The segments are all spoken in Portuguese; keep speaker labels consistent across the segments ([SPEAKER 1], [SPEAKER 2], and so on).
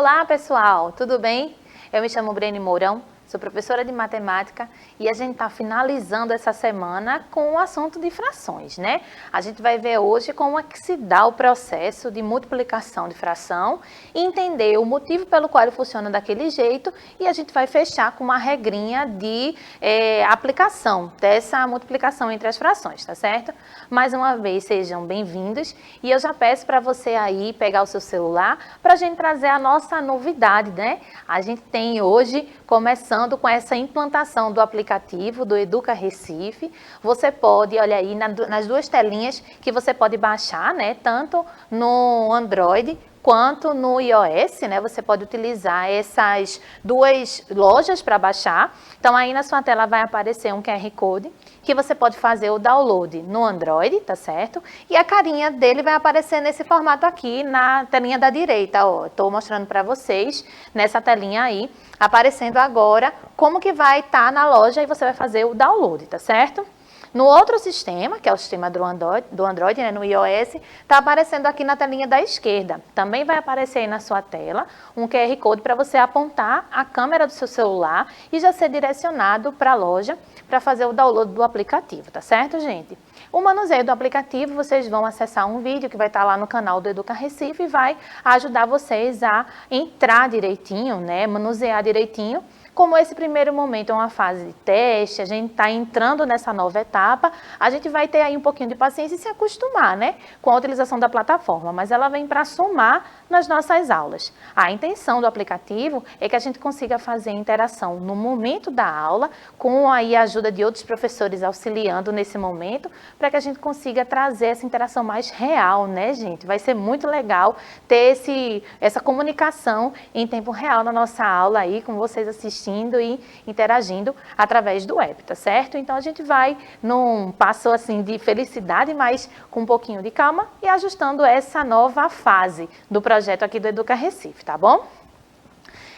[SPEAKER 1] Olá, pessoal, tudo bem? Eu me chamo Brene Mourão, sou professora de matemática e a gente está finalizando essa semana com o assunto de frações, né? A gente vai ver hoje como é que se dá o processo de multiplicação de fração e entender o motivo pelo qual ele funciona daquele jeito, e a gente vai fechar com uma regrinha de aplicação dessa multiplicação entre as frações, tá certo? Mais uma vez, sejam bem-vindos, e eu já peço para você aí pegar o seu celular para a gente trazer a nossa novidade, né? A gente tem hoje, começando com essa implantação do aplicativo do Educa Recife. Você pode, olha aí, nas duas telinhas que você pode baixar, né? Tanto no Android quanto no iOS, né? Você pode utilizar essas duas lojas para baixar. Então, aí na sua tela vai aparecer um QR Code que você pode fazer o download no Android, tá certo? E a carinha dele vai aparecer nesse formato aqui na telinha da direita, ó. Estou mostrando para vocês nessa telinha aí, aparecendo agora como que vai estar na loja, e você vai fazer o download, tá certo? No outro sistema, que é o sistema do Android, né, no iOS, está aparecendo aqui na telinha da esquerda. Também vai aparecer aí na sua tela um QR Code para você apontar a câmera do seu celular e já ser direcionado para a loja para fazer o download do aplicativo, tá certo, gente? O manuseio do aplicativo, vocês vão acessar um vídeo que vai estar lá no canal do Educa Recife e vai ajudar vocês a entrar direitinho, né, manusear direitinho. Como esse primeiro momento é uma fase de teste, a gente está entrando nessa nova etapa, a gente vai ter aí um pouquinho de paciência e se acostumar, né, com a utilização da plataforma, mas ela vem para somar nas nossas aulas. A intenção do aplicativo é que a gente consiga fazer interação no momento da aula, com aí a ajuda de outros professores auxiliando nesse momento, para que a gente consiga trazer essa interação mais real, né, gente? Vai ser muito legal ter essa comunicação em tempo real na nossa aula aí, com vocês assistindo e interagindo através do app, tá certo? Então a gente vai num passo assim de felicidade, mas com um pouquinho de calma e ajustando essa nova fase do projeto aqui do Educa Recife, tá bom?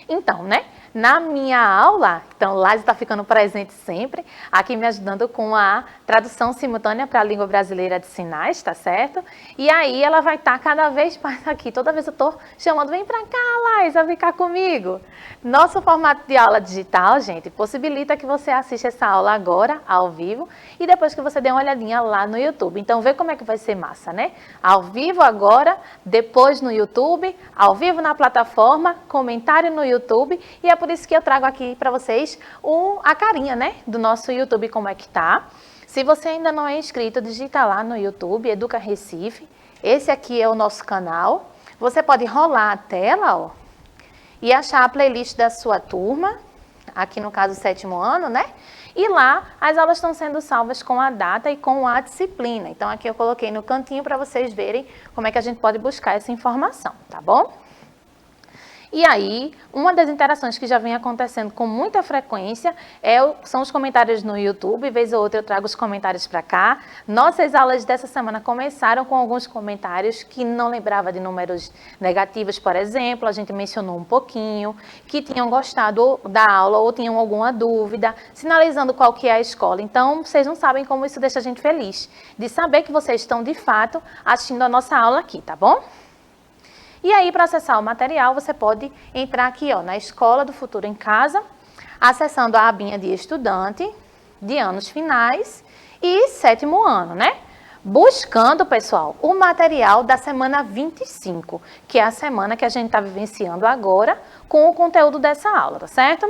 [SPEAKER 1] Então, né? Na minha aula, então, Laís está ficando presente sempre, aqui me ajudando com a tradução simultânea para a língua brasileira de sinais, tá certo? E aí ela vai estar cada vez mais aqui. Toda vez eu estou chamando, vem para cá, Laís, vai ficar comigo. Nosso formato de aula digital, gente, possibilita que você assista essa aula agora, ao vivo, e depois que você dê uma olhadinha lá no YouTube. Então, vê como é que vai ser massa, né? Ao vivo agora, depois no YouTube, ao vivo na plataforma, comentário no YouTube, e é por isso que eu trago aqui para vocês a carinha, né, do nosso YouTube, como é que tá. Se você ainda não é inscrito, digita lá no YouTube, Educa Recife. Esse aqui é o nosso canal. Você pode rolar a tela, ó, e achar a playlist da sua turma, aqui no caso, 7º ano, né? E lá as aulas estão sendo salvas com a data e com a disciplina. Então aqui eu coloquei no cantinho para vocês verem como é que a gente pode buscar essa informação, tá bom? E aí, uma das interações que já vem acontecendo com muita frequência são os comentários no YouTube. Vez ou outra eu trago os comentários para cá. Nossas aulas dessa semana começaram com alguns comentários que não lembrava de números negativos, por exemplo. A gente mencionou um pouquinho, que tinham gostado da aula ou tinham alguma dúvida, sinalizando qual que é a escola. Então, vocês não sabem como isso deixa a gente feliz, de saber que vocês estão, de fato, assistindo a nossa aula aqui, tá bom? E aí, para acessar o material, você pode entrar aqui, ó, na Escola do Futuro em Casa, acessando a abinha de estudante, de anos finais e 7º ano, né? Buscando, pessoal, o material da semana 25, que é a semana que a gente está vivenciando agora com o conteúdo dessa aula, tá certo?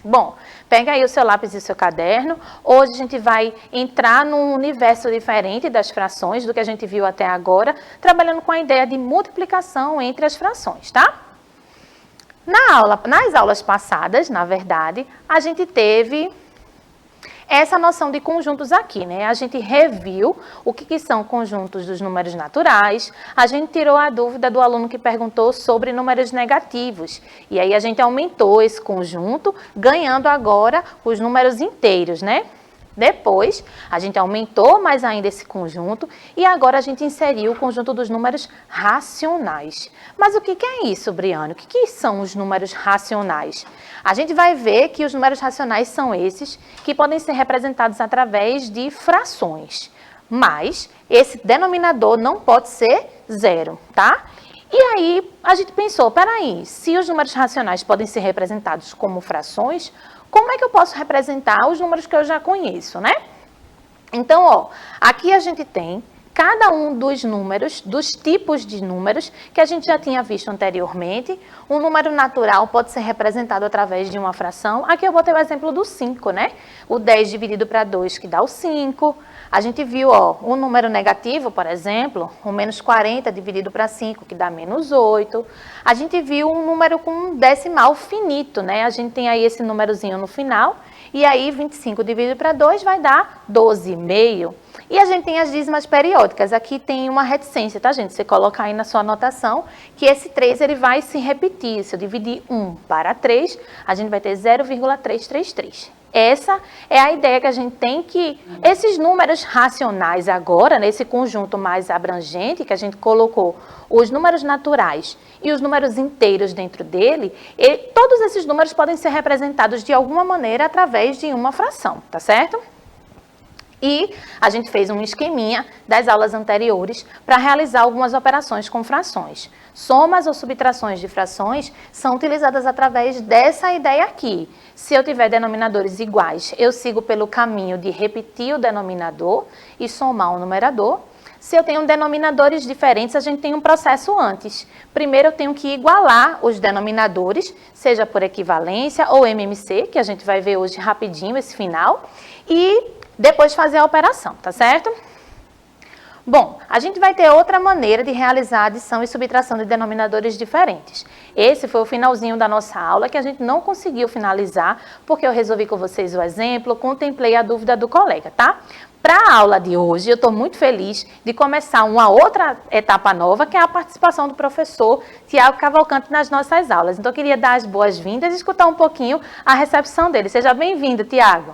[SPEAKER 1] Bom, pega aí o seu lápis e o seu caderno. Hoje a gente vai entrar num universo diferente das frações do que a gente viu até agora, trabalhando com a ideia de multiplicação entre as frações, tá? Nas aulas passadas, na verdade, a gente teve essa noção de conjuntos aqui, né? A gente reviu o que são conjuntos dos números naturais, a gente tirou a dúvida do aluno que perguntou sobre números negativos, e aí a gente aumentou esse conjunto, ganhando agora os números inteiros, né? Depois, a gente aumentou mais ainda esse conjunto e agora a gente inseriu o conjunto dos números racionais. Mas o que é isso, Briane? O que são os números racionais? A gente vai ver que os números racionais são esses que podem ser representados através de frações. Mas esse denominador não pode ser zero, tá? E aí a gente pensou, peraí, se os números racionais podem ser representados como frações, como é que eu posso representar os números que eu já conheço, né? Então, ó, aqui a gente tem cada um dos números, dos tipos de números que a gente já tinha visto anteriormente. Um número natural pode ser representado através de uma fração. Aqui eu botei o exemplo do 5, né? O 10 dividido para 2, que dá o 5. A gente viu, ó, um número negativo, por exemplo, o menos 40 dividido para 5, que dá menos 8. A gente viu um número com um decimal finito, né? A gente tem aí esse númerozinho no final. E aí, 25 dividido para 2 vai dar 12,5. E a gente tem as dízimas periódicas. Aqui tem uma reticência, tá, gente? Você coloca aí na sua anotação que esse 3 ele vai se repetir. Se eu dividir 1 para 3, a gente vai ter 0,333. Essa é a ideia que a gente tem, que esses números racionais agora, nesse conjunto mais abrangente, que a gente colocou os números naturais e os números inteiros dentro dele, todos esses números podem ser representados de alguma maneira através de uma fração, tá certo? E a gente fez um esqueminha das aulas anteriores para realizar algumas operações com frações. Somas ou subtrações de frações são utilizadas através dessa ideia aqui. Se eu tiver denominadores iguais, eu sigo pelo caminho de repetir o denominador e somar o numerador. Se eu tenho denominadores diferentes, a gente tem um processo antes. Primeiro eu tenho que igualar os denominadores, seja por equivalência ou MMC, que a gente vai ver hoje rapidinho esse final, e depois fazer a operação, tá certo? Bom, a gente vai ter outra maneira de realizar adição e subtração de denominadores diferentes. Esse foi o finalzinho da nossa aula, que a gente não conseguiu finalizar, porque eu resolvi com vocês o exemplo, contemplei a dúvida do colega, tá? Para a aula de hoje, eu estou muito feliz de começar uma outra etapa nova, que é a participação do professor Tiago Cavalcante nas nossas aulas. Então, eu queria dar as boas-vindas e escutar um pouquinho a recepção dele. Seja bem-vindo, Tiago.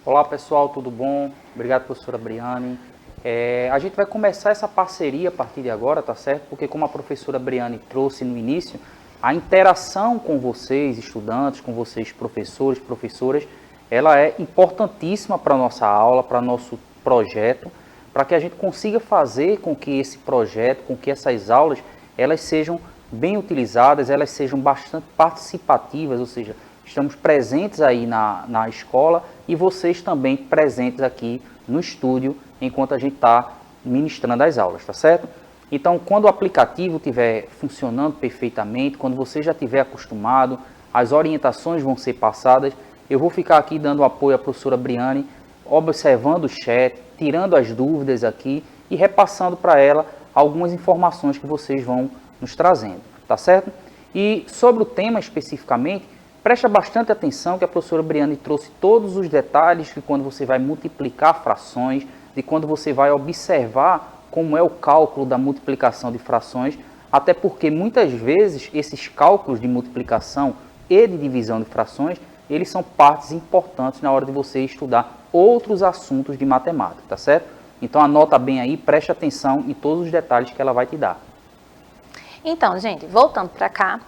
[SPEAKER 2] Olá, pessoal, tudo bom? Obrigado, professora Briane. A gente vai começar essa parceria a partir de agora, tá certo? Porque como a professora Briane trouxe no início, a interação com vocês, estudantes, com vocês, professores, professoras, ela é importantíssima para a nossa aula, para nosso projeto, para que a gente consiga fazer com que esse projeto, com que essas aulas, elas sejam bem utilizadas, elas sejam bastante participativas, ou seja, estamos presentes aí na escola e vocês também presentes aqui no estúdio enquanto a gente está ministrando as aulas, tá certo? Então, quando o aplicativo estiver funcionando perfeitamente, quando você já estiver acostumado, as orientações vão ser passadas, eu vou ficar aqui dando apoio à professora Briane, observando o chat, tirando as dúvidas aqui e repassando para ela algumas informações que vocês vão nos trazendo, tá certo? E sobre o tema especificamente, presta bastante atenção que a professora Briane trouxe todos os detalhes de quando você vai multiplicar frações, de quando você vai observar como é o cálculo da multiplicação de frações, até porque muitas vezes esses cálculos de multiplicação e de divisão de frações, eles são partes importantes na hora de você estudar outros assuntos de matemática, tá certo? Então anota bem aí, preste atenção em todos os detalhes que ela vai te dar.
[SPEAKER 1] Então, gente, voltando para cá,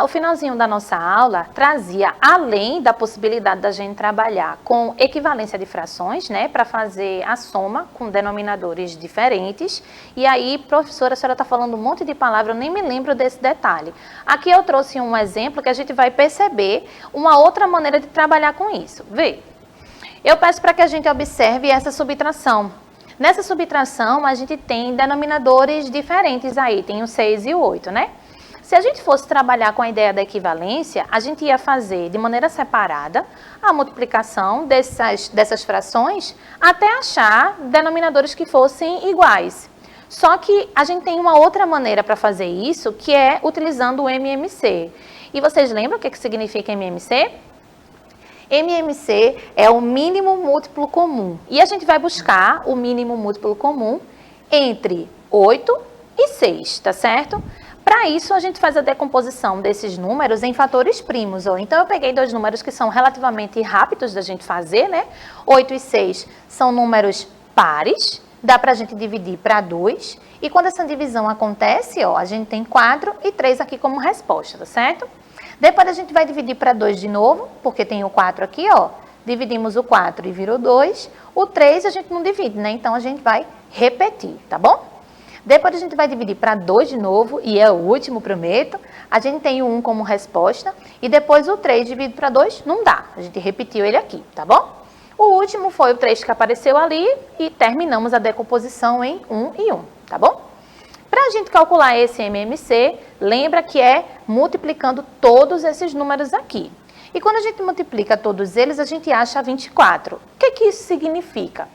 [SPEAKER 1] o finalzinho da nossa aula trazia, além da possibilidade da gente trabalhar com equivalência de frações, né, para fazer a soma com denominadores diferentes. E aí, professora, a senhora está falando um monte de palavras, eu nem me lembro desse detalhe. Aqui eu trouxe um exemplo que a gente vai perceber uma outra maneira de trabalhar com isso. Vê, eu peço para que a gente observe essa subtração. Nessa subtração, a gente tem denominadores diferentes aí, tem o 6 e o 8, né? Se a gente fosse trabalhar com a ideia da equivalência, a gente ia fazer de maneira separada a multiplicação dessas frações até achar denominadores que fossem iguais. Só que a gente tem uma outra maneira para fazer isso, que é utilizando o MMC. E vocês lembram o que significa MMC? MMC é o mínimo múltiplo comum. E a gente vai buscar o mínimo múltiplo comum entre 8 e 6, tá certo? Para isso, a gente faz a decomposição desses números em fatores primos. Então, eu peguei dois números que são relativamente rápidos da gente fazer, né? 8 e 6 são números pares, dá para a gente dividir para 2. E quando essa divisão acontece, ó, a gente tem 4 e 3 aqui como resposta, tá certo? Depois a gente vai dividir para 2 de novo, porque tem o 4 aqui, ó. Dividimos o 4 e virou 2. O 3 a gente não divide, né? Então, a gente vai repetir, tá bom? Depois a gente vai dividir para 2 de novo, e é o último, prometo. A gente tem o 1 como resposta, e depois o 3 dividido para 2 não dá. A gente repetiu ele aqui, tá bom? O último foi o 3 que apareceu ali, e terminamos a decomposição em 1 e 1, tá bom? Para a gente calcular esse MMC, lembra que é multiplicando todos esses números aqui. E quando a gente multiplica todos eles, a gente acha 24. O que isso significa?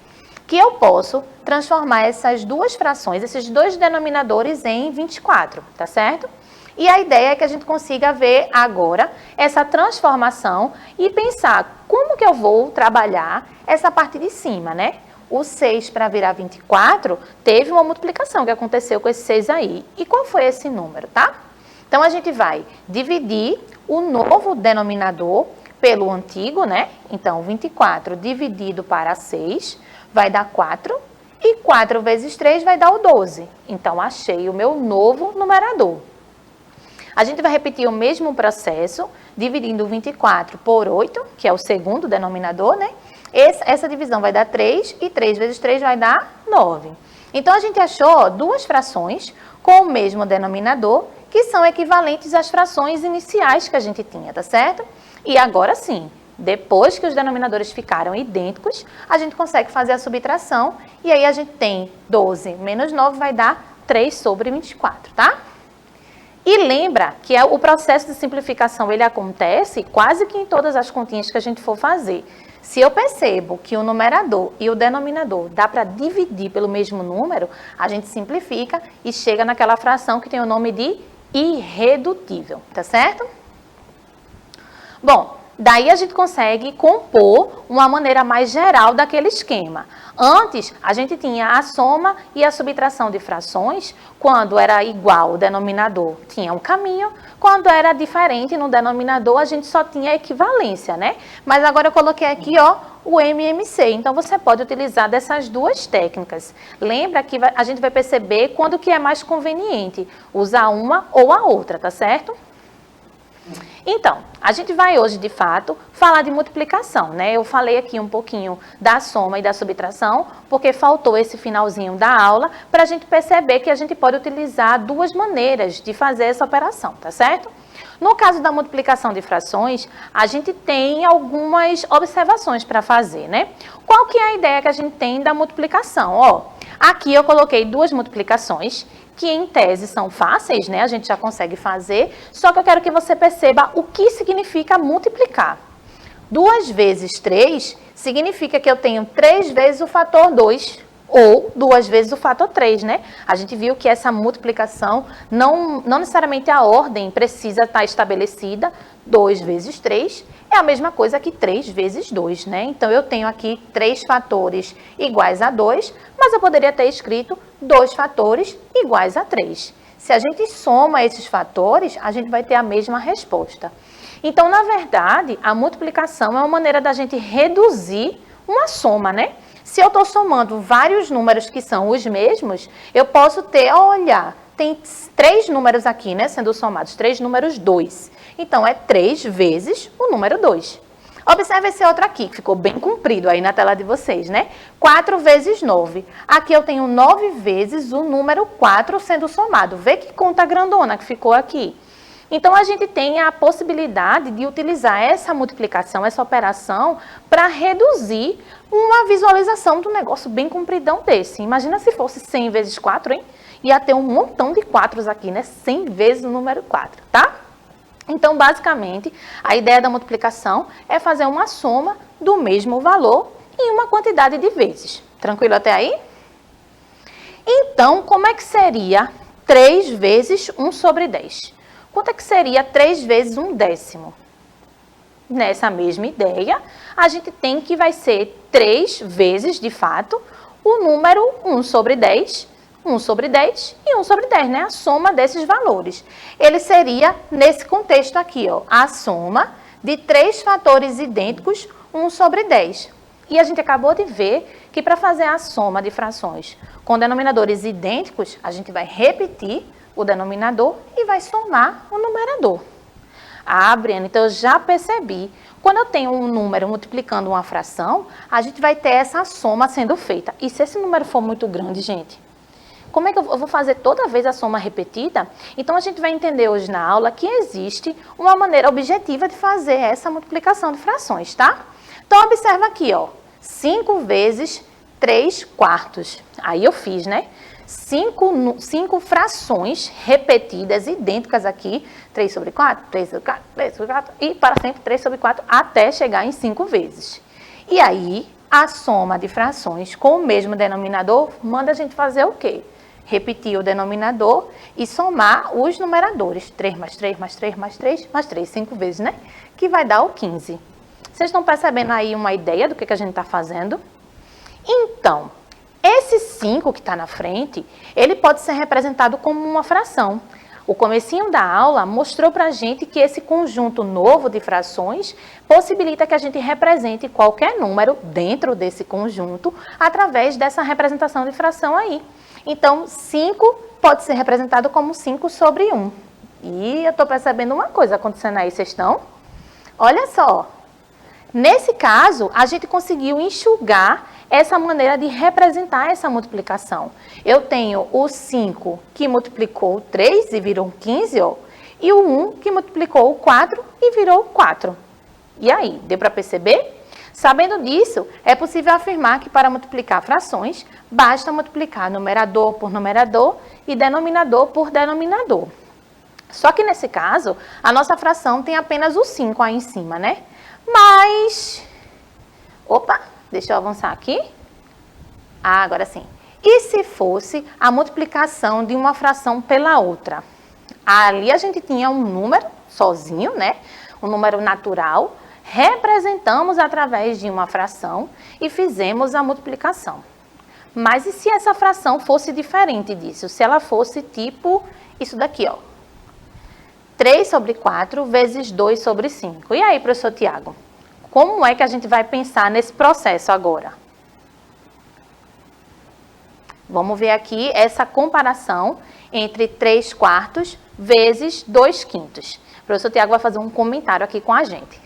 [SPEAKER 1] Que eu posso transformar essas duas frações, esses dois denominadores em 24, tá certo? E a ideia é que a gente consiga ver agora essa transformação e pensar como que eu vou trabalhar essa parte de cima, né? O 6 para virar 24 teve uma multiplicação que aconteceu com esse 6 aí. E qual foi esse número, tá? Então, a gente vai dividir o novo denominador pelo antigo, né? Então, 24 dividido para 6 vai dar 4. E 4 vezes 3 vai dar o 12. Então, achei o meu novo numerador. A gente vai repetir o mesmo processo, dividindo 24 por 8, que é o segundo denominador, né? Essa divisão vai dar 3, e 3 vezes 3 vai dar 9. Então, a gente achou duas frações com o mesmo denominador, que são equivalentes às frações iniciais que a gente tinha, tá certo? E agora sim, depois que os denominadores ficaram idênticos, a gente consegue fazer a subtração, e aí a gente tem 12 menos 9 vai dar 3 sobre 24, tá? E lembra que o processo de simplificação ele acontece quase que em todas as continhas que a gente for fazer. Se eu percebo que o numerador e o denominador dá para dividir pelo mesmo número, a gente simplifica e chega naquela fração que tem o nome de irredutível, tá certo? Bom, daí a gente consegue compor uma maneira mais geral daquele esquema. Antes, a gente tinha a soma e a subtração de frações. Quando era igual o denominador, tinha um caminho. Quando era diferente no denominador, a gente só tinha a equivalência, né? Mas agora eu coloquei aqui, ó, o MMC. Então, você pode utilizar dessas duas técnicas. Lembra que a gente vai perceber quando que é mais conveniente usar uma ou a outra, tá certo? Então, a gente vai hoje, de fato, falar de multiplicação, né? Eu falei aqui um pouquinho da soma e da subtração, porque faltou esse finalzinho da aula, para a gente perceber que a gente pode utilizar duas maneiras de fazer essa operação, tá certo? No caso da multiplicação de frações, a gente tem algumas observações para fazer, né? Qual que é a ideia que a gente tem da multiplicação? Ó, aqui eu coloquei duas multiplicações, que em tese são fáceis, né? A gente já consegue fazer, só que eu quero que você perceba o que significa multiplicar. 2 vezes 3 significa que eu tenho 3 vezes o fator 2, ou 2 vezes o fator 3, né? A gente viu que essa multiplicação, não necessariamente a ordem precisa estar estabelecida. 2 vezes 3 é a mesma coisa que 3 vezes 2, né? Então, eu tenho aqui 3 fatores iguais a 2, mas eu poderia ter escrito 2 fatores iguais a 3. Se a gente soma esses fatores, a gente vai ter a mesma resposta. Então, na verdade, a multiplicação é uma maneira da gente reduzir uma soma, né? Se eu estou somando vários números que são os mesmos, eu posso ter, olha, tem 3 números aqui, né, sendo somados, 3 números 2. Então, é 3 vezes o número 2. Observe esse outro aqui, que ficou bem comprido aí na tela de vocês, né? 4 vezes 9. Aqui eu tenho 9 vezes o número 4 sendo somado. Vê que conta grandona que ficou aqui. Então, a gente tem a possibilidade de utilizar essa multiplicação, essa operação, para reduzir uma visualização do negócio bem compridão desse. Imagina se fosse 100 vezes 4, hein? Ia ter um montão de 4 aqui, né? 100 vezes o número 4, tá? Então, basicamente, a ideia da multiplicação é fazer uma soma do mesmo valor em uma quantidade de vezes. Tranquilo até aí? Então, como é que seria 3 vezes 1 sobre 10? Quanto é que seria 3 vezes 1/10? Nessa mesma ideia, a gente tem que vai ser 3 vezes, de fato, o número 1 sobre 10, 1 sobre 10 e 1 sobre 10, né? A soma desses valores. Ele seria, nesse contexto aqui, ó, a soma de 3 fatores idênticos, 1 sobre 10. E a gente acabou de ver que para fazer a soma de frações com denominadores idênticos, a gente vai repetir o denominador e vai somar o numerador. Ah, Briana, então eu já percebi. Quando eu tenho um número multiplicando uma fração, a gente vai ter essa soma sendo feita. E se esse número for muito grande, gente? como é que eu vou fazer toda vez a soma repetida? Então, a gente vai entender hoje na aula que existe uma maneira objetiva de fazer essa multiplicação de frações, tá? Então, observa aqui, ó, 5 vezes 3 quartos. Aí eu fiz, né? 5 frações repetidas, idênticas aqui, 3 sobre 4, 3 sobre 4, 3 sobre 4, e para sempre 3 sobre 4, até chegar em 5 vezes. E aí, a soma de frações com o mesmo denominador manda a gente fazer o quê? Repetir o denominador e somar os numeradores. 3 mais 3, mais 3, mais 3, mais 3, 5 vezes, né? Que vai dar o 15. Vocês estão percebendo aí uma ideia do que a gente está fazendo? Então, esse 5 que está na frente, ele pode ser representado como uma fração. O comecinho da aula mostrou para a gente que esse conjunto novo de frações possibilita que a gente represente qualquer número dentro desse conjunto através dessa representação de fração aí. Então, 5 pode ser representado como 5 sobre 1. E eu estou percebendo uma coisa acontecendo aí, vocês estão? Olha só. Nesse caso, a gente conseguiu enxugar essa maneira de representar essa multiplicação. Eu tenho o 5 que multiplicou o 3 e virou 15, ó, e o 1 que multiplicou o 4 e virou 4. E aí, deu para perceber? Sabendo disso, é possível afirmar que para multiplicar frações, basta multiplicar numerador por numerador e denominador por denominador. Só que nesse caso, a nossa fração tem apenas o 5 aí em cima, né? Mas, opa, deixa eu avançar aqui. Ah, agora sim. E se fosse a multiplicação de uma fração pela outra? Ali a gente tinha um número sozinho, né? Um número natural. Representamos através de uma fração e fizemos a multiplicação. Mas e se essa fração fosse diferente disso? Se ela fosse tipo isso daqui, ó. 3 sobre 4 vezes 2 sobre 5. E aí, professor Tiago, como é que a gente vai pensar nesse processo agora? Vamos ver aqui essa comparação entre 3 quartos vezes 2 quintos. O professor Tiago vai fazer um comentário aqui com a gente.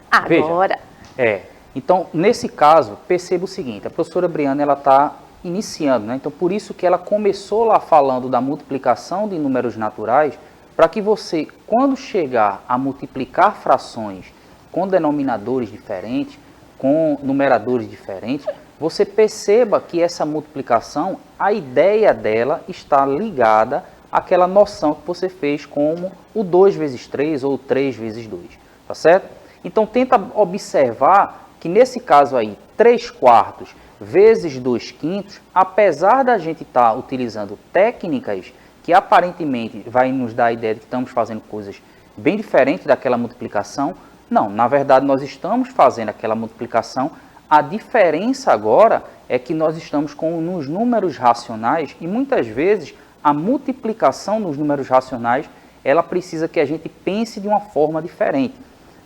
[SPEAKER 1] Agora.
[SPEAKER 2] Veja, então, nesse caso, perceba o seguinte, a professora Briana, ela está iniciando, né? Então, por isso que ela começou lá falando da multiplicação de números naturais, para que você, quando chegar a multiplicar frações com denominadores diferentes, com numeradores diferentes, você perceba que essa multiplicação, a ideia dela está ligada àquela noção que você fez como o 2 vezes 3 ou 3 vezes 2, tá certo? Então, tenta observar que nesse caso aí, 3 quartos vezes 2 quintos, apesar da gente estar utilizando técnicas que aparentemente vai nos dar a ideia de que estamos fazendo coisas bem diferentes daquela multiplicação, não, na verdade nós estamos fazendo aquela multiplicação, a diferença agora é que nós estamos nos números racionais e muitas vezes a multiplicação nos números racionais, ela precisa que a gente pense de uma forma diferente.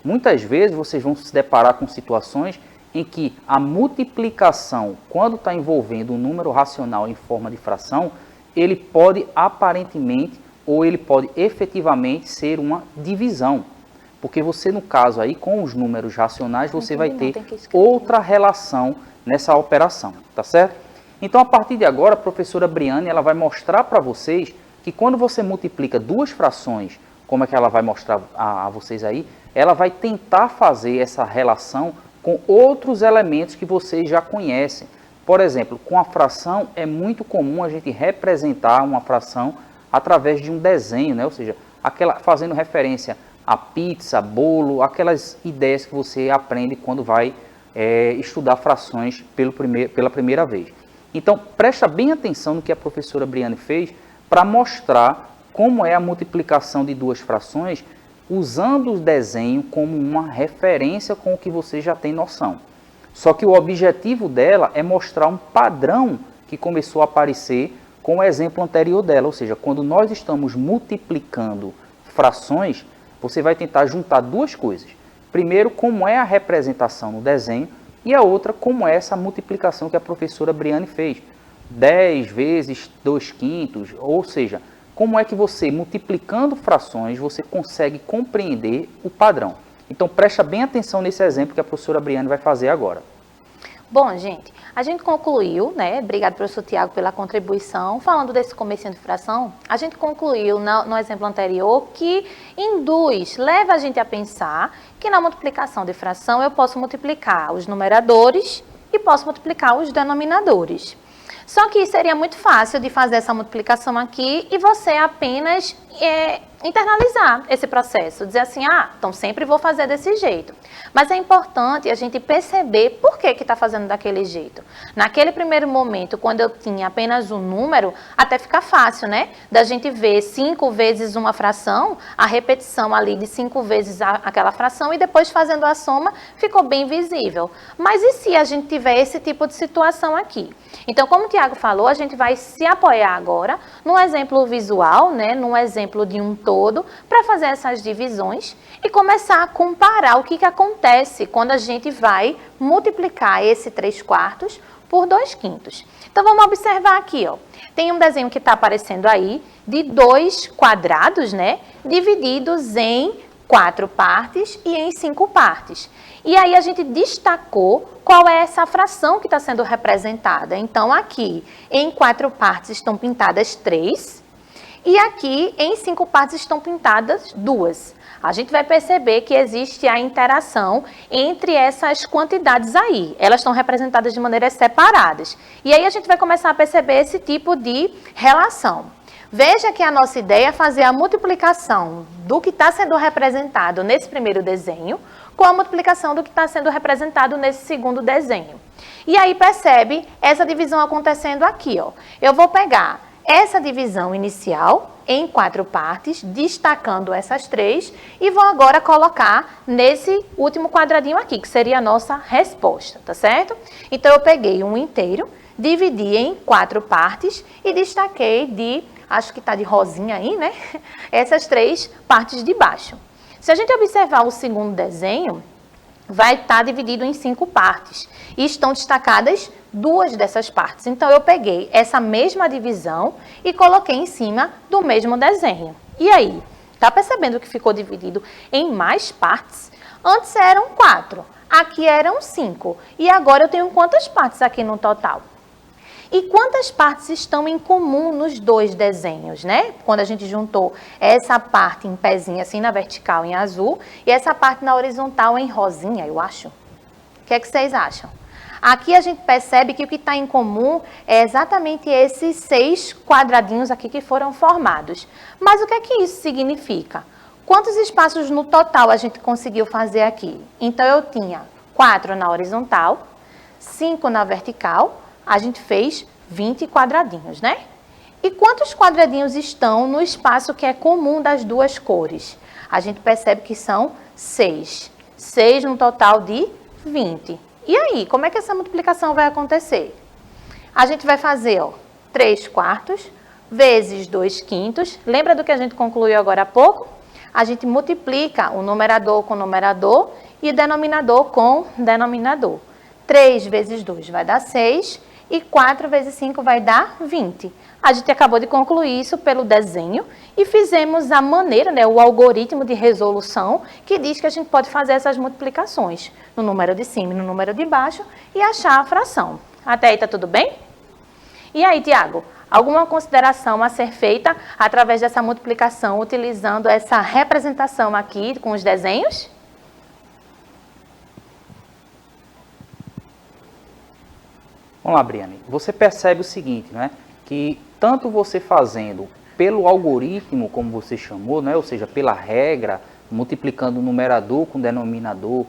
[SPEAKER 2] Muitas vezes vocês vão se deparar com situações em que a multiplicação, quando está envolvendo um número racional em forma de fração, ele pode aparentemente ou ele pode efetivamente ser uma divisão. Porque você, no caso aí, com os números racionais, você vai ter outra relação nessa operação, tá certo? Então, a partir de agora, a professora Briane, ela vai mostrar para vocês que quando você multiplica duas frações, como é que ela vai mostrar a vocês aí, ela vai tentar fazer essa relação com outros elementos que vocês já conhecem. Por exemplo, com a fração é muito comum a gente representar uma fração através de um desenho, né? Ou seja, fazendo referência a pizza, bolo, aquelas ideias que você aprende quando vai estudar frações pela primeira vez. Então, presta bem atenção no que a professora Briane fez para mostrar como é a multiplicação de duas frações, usando o desenho como uma referência com o que você já tem noção. Só que o objetivo dela é mostrar um padrão que começou a aparecer com o exemplo anterior dela. Ou seja, quando nós estamos multiplicando frações, você vai tentar juntar duas coisas. Primeiro, como é a representação no desenho, e a outra, como é essa multiplicação que a professora Briane fez. 10 vezes 2 quintos, ou seja, como é que você, multiplicando frações, você consegue compreender o padrão. Então, presta bem atenção nesse exemplo que a professora Briane vai fazer agora.
[SPEAKER 1] Bom, gente, A gente concluiu, né? Obrigado, professor Tiago, pela contribuição. Falando desse comecinho de fração, a gente concluiu no exemplo anterior que induz, leva a gente a pensar que na multiplicação de fração eu posso multiplicar os numeradores e posso multiplicar os denominadores. Só que seria muito fácil de fazer essa multiplicação aqui e você apenas internalizar esse processo, dizer assim, então sempre vou fazer desse jeito. Mas é importante a gente perceber por que está fazendo daquele jeito. Naquele primeiro momento, quando eu tinha apenas um número, até fica fácil, né? Da gente ver 5 vezes uma fração, a repetição ali de 5 vezes aquela fração e depois fazendo a soma, ficou bem visível. Mas e se a gente tiver esse tipo de situação aqui? Então, como o Tiago falou, a gente vai se apoiar agora num exemplo visual, né? Num exemplo de um todo, para fazer essas divisões e começar a comparar o que acontece quando a gente vai multiplicar esse 3/4 por 2/5. Então, vamos observar aqui, ó. Tem um desenho que está aparecendo aí de 2 quadrados, né? Divididos em 4 partes e em 5 partes. E aí a gente destacou qual é essa fração que está sendo representada. Então, aqui em 4 partes estão pintadas 3 e aqui em 5 partes estão pintadas 2. A gente vai perceber que existe a interação entre essas quantidades aí. Elas estão representadas de maneiras separadas. E aí a gente vai começar a perceber esse tipo de relação. Veja que a nossa ideia é fazer a multiplicação do que está sendo representado nesse primeiro desenho com a multiplicação do que está sendo representado nesse segundo desenho. E aí percebe essa divisão acontecendo aqui, ó. Eu vou pegar essa divisão inicial em 4 partes, destacando essas 3, e vou agora colocar nesse último quadradinho aqui, que seria a nossa resposta, tá certo? Então, eu peguei um inteiro, dividi em 4 partes e destaquei acho que está de rosinha aí, né? Essas 3 partes de baixo. Se a gente observar o segundo desenho, vai estar dividido em 5 partes. E estão destacadas 2 dessas partes. Então, eu peguei essa mesma divisão e coloquei em cima do mesmo desenho. E aí? Tá percebendo que ficou dividido em mais partes? Antes eram 4, aqui eram 5. E agora eu tenho quantas partes aqui no total? E quantas partes estão em comum nos 2 desenhos, né? Quando a gente juntou essa parte em pezinho, assim, na vertical em azul, e essa parte na horizontal em rosinha, eu acho. O que é que vocês acham? Aqui a gente percebe que o que está em comum é exatamente esses 6 quadradinhos aqui que foram formados. Mas o que é que isso significa? Quantos espaços no total a gente conseguiu fazer aqui? Então, eu tinha 4 na horizontal, 5 na vertical, a gente fez 20 quadradinhos, né? E quantos quadradinhos estão no espaço que é comum das 2 cores? A gente percebe que são 6. 6 no total de 20. E aí, como é que essa multiplicação vai acontecer? A gente vai fazer, ó, 3/4 vezes 2/5. Lembra do que a gente concluiu agora há pouco? A gente multiplica o numerador com o numerador e o denominador com o denominador. 3 vezes 2 vai dar 6 e 4 vezes 5 vai dar 20. A gente acabou de concluir isso pelo desenho e fizemos a maneira, né, o algoritmo de resolução que diz que a gente pode fazer essas multiplicações no número de cima e no número de baixo e achar a fração. Até aí tá tudo bem? E aí, Tiago, alguma consideração a ser feita através dessa multiplicação utilizando essa representação aqui com os desenhos?
[SPEAKER 2] Vamos lá, Briane. Você percebe o seguinte, né? Que tanto você fazendo pelo algoritmo, como você chamou, né? Ou seja, pela regra, multiplicando o numerador com denominador,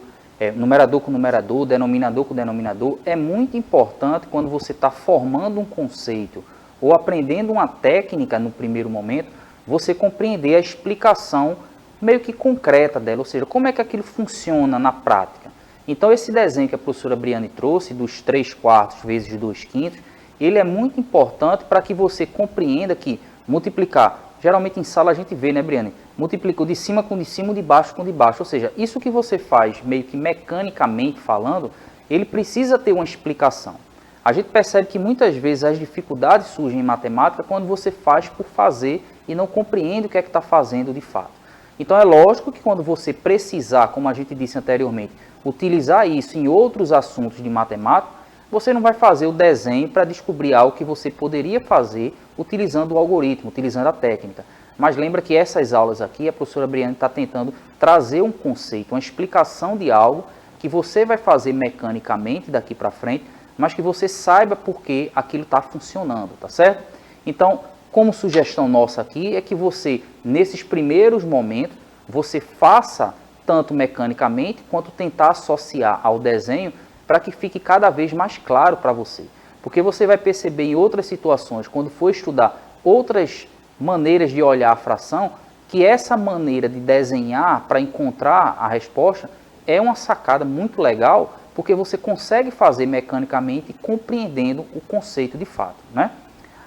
[SPEAKER 2] numerador com numerador, denominador com denominador, é muito importante quando você está formando um conceito ou aprendendo uma técnica no primeiro momento, você compreender a explicação meio que concreta dela, ou seja, como é que aquilo funciona na prática. Então, esse desenho que a professora Briane trouxe, dos 3/4 vezes 2/5, ele é muito importante para que você compreenda que multiplicar, geralmente em sala a gente vê, né, Briane? Multiplica o de cima com o de cima, o de baixo com o de baixo. Ou seja, isso que você faz meio que mecanicamente falando, ele precisa ter uma explicação. A gente percebe que muitas vezes as dificuldades surgem em matemática quando você faz por fazer e não compreende o que é que está fazendo de fato. Então, é lógico que quando você precisar, como a gente disse anteriormente, utilizar isso em outros assuntos de matemática, você não vai fazer o desenho para descobrir algo que você poderia fazer utilizando o algoritmo, utilizando a técnica. Mas lembra que essas aulas aqui, a professora Briane está tentando trazer um conceito, uma explicação de algo que você vai fazer mecanicamente daqui para frente, mas que você saiba por que aquilo está funcionando, tá certo? Então, como sugestão nossa aqui, é que você, nesses primeiros momentos, você faça tanto mecanicamente, quanto tentar associar ao desenho, para que fique cada vez mais claro para você. Porque você vai perceber em outras situações, quando for estudar outras maneiras de olhar a fração, que essa maneira de desenhar para encontrar a resposta é uma sacada muito legal, porque você consegue fazer mecanicamente compreendendo o conceito de fato, né?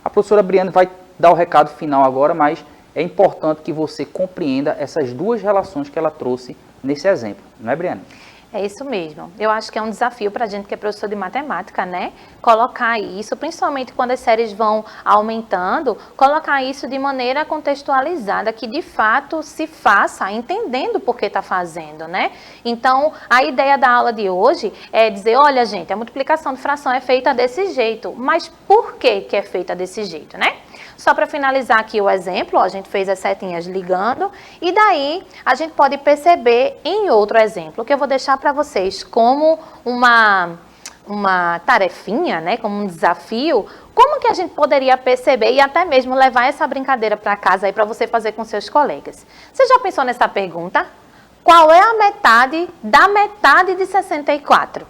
[SPEAKER 2] A professora Briane vai dar o recado final agora, mas é importante que você compreenda essas duas relações que ela trouxe nesse exemplo, não é, Briane?
[SPEAKER 1] É isso mesmo. Eu acho que é um desafio para a gente que é professor de matemática, né? Colocar isso, principalmente quando as séries vão aumentando, colocar isso de maneira contextualizada, que de fato se faça entendendo por que está fazendo, né? Então, a ideia da aula de hoje é dizer, olha, gente, a multiplicação de fração é feita desse jeito, mas por que é feita desse jeito, né? Só para finalizar aqui o exemplo, ó, a gente fez as setinhas ligando, e daí a gente pode perceber em outro exemplo, que eu vou deixar para vocês como uma tarefinha, né, como um desafio, como que a gente poderia perceber e até mesmo levar essa brincadeira para casa aí para você fazer com seus colegas. Você já pensou nessa pergunta? Qual é a metade da metade de 64?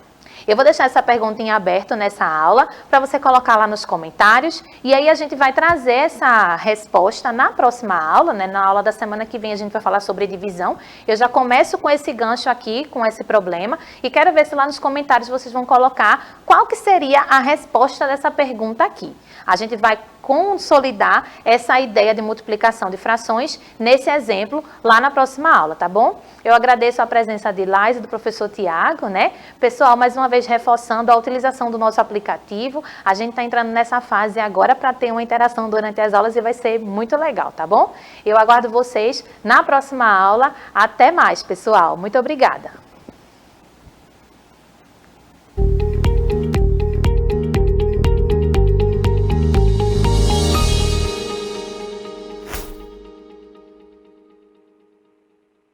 [SPEAKER 1] Eu vou deixar essa pergunta em aberto nessa aula para você colocar lá nos comentários e aí a gente vai trazer essa resposta na próxima aula, né? Na aula da semana que vem a gente vai falar sobre divisão. Eu já começo com esse gancho aqui, com esse problema e quero ver se lá nos comentários vocês vão colocar qual que seria a resposta dessa pergunta aqui. A gente vai consolidar essa ideia de multiplicação de frações nesse exemplo lá na próxima aula, tá bom? Eu agradeço a presença de Lais e do professor Tiago, né? Pessoal, mais uma vez reforçando a utilização do nosso aplicativo. A gente está entrando nessa fase agora para ter uma interação durante as aulas e vai ser muito legal, tá bom? Eu aguardo vocês na próxima aula. Até mais, pessoal. Muito obrigada.